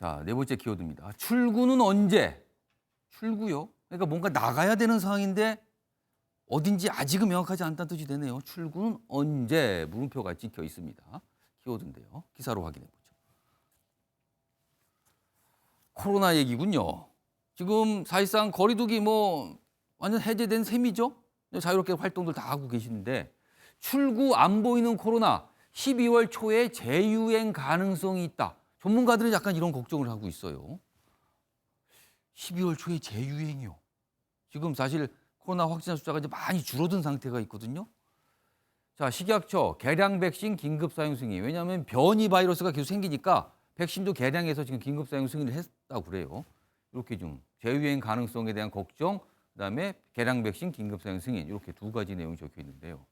자, 네 번째 키워드입니다. 출구는 언제? 출구요? 그러니까 뭔가 나가야 되는 상황인데 어딘지 아직은 명확하지 않다는 뜻이 되네요. 출구는 언제? 물음표가 찍혀 있습니다. 키워드인데요. 기사로 확인해 보죠. 코로나 얘기군요. 지금 사실상 거리두기 완전 해제된 셈이죠. 자유롭게 활동들 다 하고 계시는데 출구 안 보이는 코로나 12월 초에 재유행 가능성이 있다. 전문가들은 약간 이런 걱정을 하고 있어요. 12월 초에 재유행이요. 지금 사실 코로나 확진자 숫자가 이제 많이 줄어든 상태가 있거든요. 자, 식약처 개량 백신 긴급 사용 승인. 왜냐하면 변이 바이러스가 계속 생기니까 백신도 개량해서 지금 긴급 사용 승인을 했다고 그래요. 이렇게 좀 재유행 가능성에 대한 걱정, 그다음에 개량 백신 긴급 사용 승인 이렇게 두 가지 내용이 적혀 있는데요.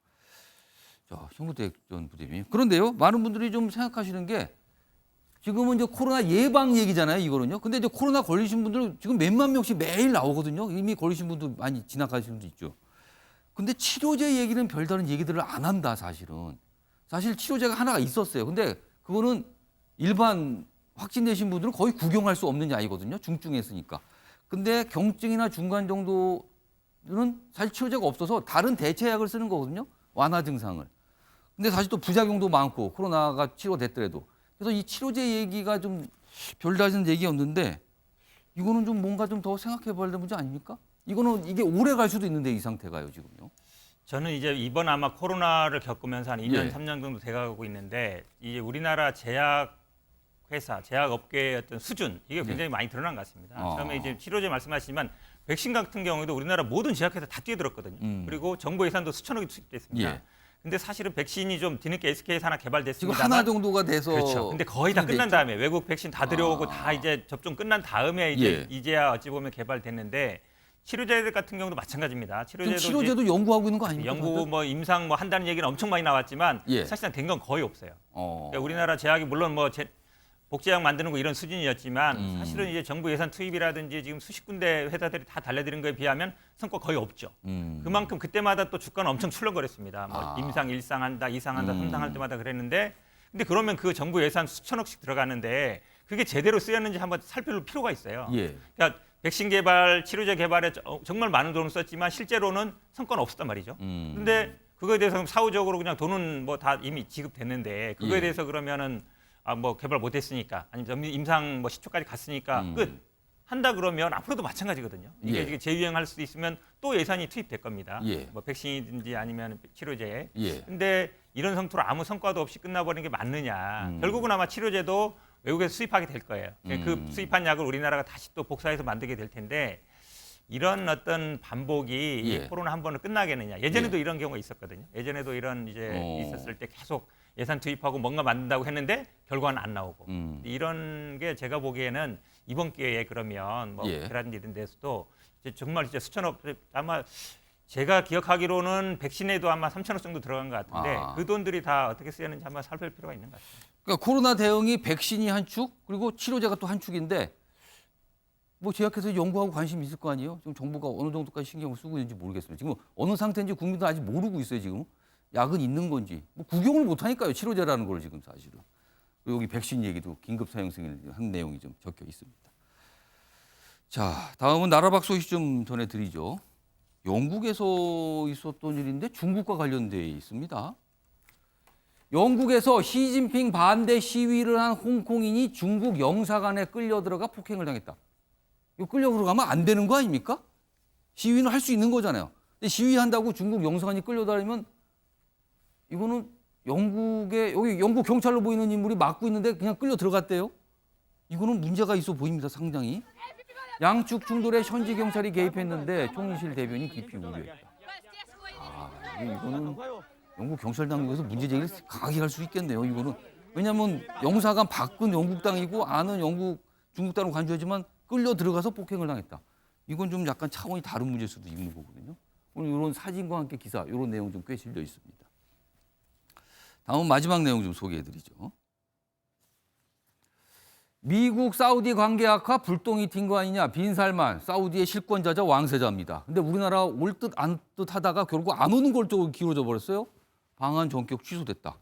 자, 신구대전 부대표님. 그런데요, 많은 분들이 좀 생각하시는 게 지금은 이제 코로나 예방 얘기잖아요, 이거는요. 근데 이제 코로나 걸리신 분들 지금 몇만 명씩 매일 나오거든요. 이미 걸리신 분도 많이 지나가신 분도 있죠. 근데 치료제 얘기는 별다른 얘기들을 안 한다, 사실은. 사실 치료제가 하나가 있었어요. 근데 그거는 일반 확진되신 분들은 거의 구경할 수 없는 약이거든요. 중증했으니까. 근데 경증이나 중간 정도는 사실 치료제가 없어서 다른 대체약을 쓰는 거거든요. 완화 증상을. 근데 사실 또 부작용도 많고 코로나가 치료됐더라도. 그래서 이 치료제 얘기가 좀 별다른 얘기가 없는데 이거는 좀 뭔가 좀 더 생각해 봐야 되는 문제 아닙니까? 이거는 이게 오래 갈 수도 있는데 이 상태가요, 지금요. 저는 이제 이번 아마 코로나를 겪으면서 한 2년, 예. 3년 정도 돼가고 있는데 이제 우리나라 제약회사, 제약업계의 어떤 수준 이게 굉장히 많이 드러난 것 같습니다. 처음에 이제 치료제 말씀하시지만 백신 같은 경우에도 우리나라 모든 제약회사 다 뛰어들었거든요. 그리고 정부 예산도 수천억이 투입됐습니다. 예. 근데 사실은 백신이 좀 뒤늦게 SK에서 하나 지금 개발됐습니다. 하나 정도가 돼서 그렇죠. 근데 거의 다 끝난 다음에 외국 백신 다 들여오고 다 이제 접종 끝난 다음에 이제 예. 이제야 어찌 보면 개발됐는데 치료제 같은 경우도 마찬가지입니다. 지금 치료제도 연구하고 있는 거 아닙니까? 연구 임상 한다는 얘기는 엄청 많이 나왔지만 예. 사실상 된 건 거의 없어요. 어. 그러니까 우리나라 제약이 물론 복제약 만드는 거 이런 수준이었지만 사실은 이제 정부 예산 투입이라든지 지금 수십 군데 회사들이 다 달려드는 거에 비하면 성과 거의 없죠. 그만큼 그때마다 또 주가는 엄청 출렁거렸습니다. 임상 1상 한다, 2상 한다, 3상 할 때마다 그랬는데 근데 그러면 그 정부 예산 수천억씩 들어가는데 그게 제대로 쓰였는지 한번 살펴볼 필요가 있어요. 예. 그러니까 백신 개발, 치료제 개발에 정말 많은 돈을 썼지만 실제로는 성과는 없었단 말이죠. 그런데 그거에 대해서 사후적으로 그냥 돈은 다 이미 지급됐는데 그거에 예. 대해서 그러면은 개발 못했으니까 아니면 임상 10초까지 갔으니까 끝 한다 그러면 앞으로도 마찬가지거든요. 이게 예. 재유행할 수도 있으면 또 예산이 투입될 겁니다. 예. 백신이든지 아니면 치료제. 예. 근데 이런 상태로 아무 성과도 없이 끝나버리는 게 맞느냐. 결국은 아마 치료제도 외국에서 수입하게 될 거예요. 그 수입한 약을 우리나라가 다시 또 복사해서 만들게 될 텐데 이런 어떤 반복이 예. 코로나 한 번은 끝나겠느냐. 예전에도 이런 경우가 있었거든요. 예전에도 이런 있었을 때 계속 예산 투입하고 뭔가 만든다고 했는데 결과는 안 나오고 이런 게 제가 보기에는 이번 기회에 그러면 예. 계란 이런 데서도 이제 정말 이제 수천억 아마 제가 기억하기로는 백신에도 아마 3천억 정도 들어간 것 같은데 그 돈들이 다 어떻게 쓰였는지 한번 살펴볼 필요가 있는 것 같습니다. 그러니까 코로나 대응이 백신이 한 축, 그리고 치료제가 또 한 축인데 제약회사 연구하고 관심이 있을 거 아니에요? 지금 정부가 어느 정도까지 신경을 쓰고 있는지 모르겠습니다. 지금 어느 상태인지 국민도 아직 모르고 있어요, 지금. 약은 있는 건지. 구경을 못 하니까요, 치료제라는 걸 지금 사실은. 그리고 여기 백신 얘기도 긴급 사용 승인을 한 내용이 좀 적혀 있습니다. 자, 다음은 나라박 소식 좀 전해드리죠. 영국에서 있었던 일인데 중국과 관련돼 있습니다. 영국에서 시진핑 반대 시위를 한 홍콩인이 중국 영사관에 끌려 들어가 폭행을 당했다. 이거 끌려 들어가면 안 되는 거 아닙니까? 시위는 할 수 있는 거잖아요. 근데 시위한다고 중국 영사관이 끌려다니면 이거는 여기 영국 경찰로 보이는 인물이 막고 있는데 그냥 끌려 들어갔대요. 이거는 문제가 있어 보입니다, 상당히. 양측 충돌에 현지 경찰이 개입했는데 총리실 대변인이 깊이 우려했다. 이거는 영국 경찰 당국에서 문제 제기를 강하게 할 수 있겠네요. 이거는 왜냐하면 영사관 밖은 영국 땅이고 안은 중국 땅으로 간주하지만 끌려 들어가서 폭행을 당했다. 이건 좀 약간 차원이 다른 문제일 수도 있는 거거든요. 오늘 이런 사진과 함께 기사, 이런 내용 좀 꽤 실려 있습니다. 다음 마지막 내용 좀 소개해드리죠. 미국 사우디 관계 악화 불똥이 튄 거 아니냐. 빈살만 사우디의 실권자자 왕세자입니다. 근데 우리나라 올 듯 안 듯 하다가 결국 안 오는 걸 또 길어져 버렸어요. 방한 전격 취소됐다.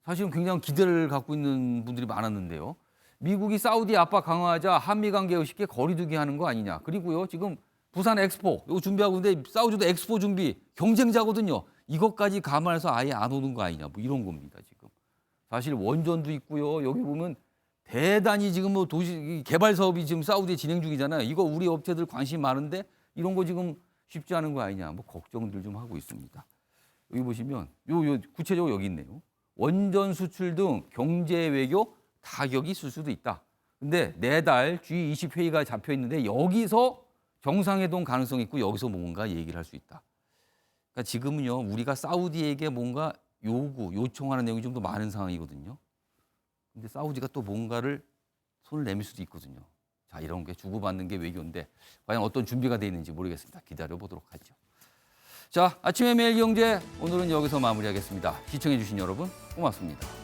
사실은 굉장히 기대를 갖고 있는 분들이 많았는데요. 미국이 사우디 압박 강화하자 한미 관계 쉽게 거리두기 하는 거 아니냐. 그리고요, 지금 부산 엑스포 이거 준비하고 있는데 사우디도 엑스포 준비 경쟁자거든요. 이것까지 감안해서 아예 안 오는 거 아니냐. 뭐 이런 겁니다, 지금. 사실 원전도 있고요. 여기 보면 대단히 지금 뭐 도시 개발 사업이 지금 사우디에 진행 중이잖아요. 이거 우리 업체들 관심 많은데 이런 거 지금 쉽지 않은 거 아니냐. 뭐 걱정들 좀 하고 있습니다. 여기 보시면 요 구체적으로 여기 있네요. 원전 수출 등 경제 외교 타격이 있을 수도 있다. 근데 내달 G20 회의가 잡혀 있는데 여기서 정상회동 가능성이 있고 여기서 뭔가 얘기를 할 수 있다. 그러니까 지금은요, 우리가 사우디에게 뭔가 요청하는 내용이 좀 더 많은 상황이거든요. 근데 사우디가 또 뭔가를 손을 내밀 수도 있거든요. 자, 이런 게 주고받는 게 외교인데 과연 어떤 준비가 돼 있는지 모르겠습니다. 기다려 보도록 하죠. 자, 아침의 매일 경제 오늘은 여기서 마무리하겠습니다. 시청해 주신 여러분 고맙습니다.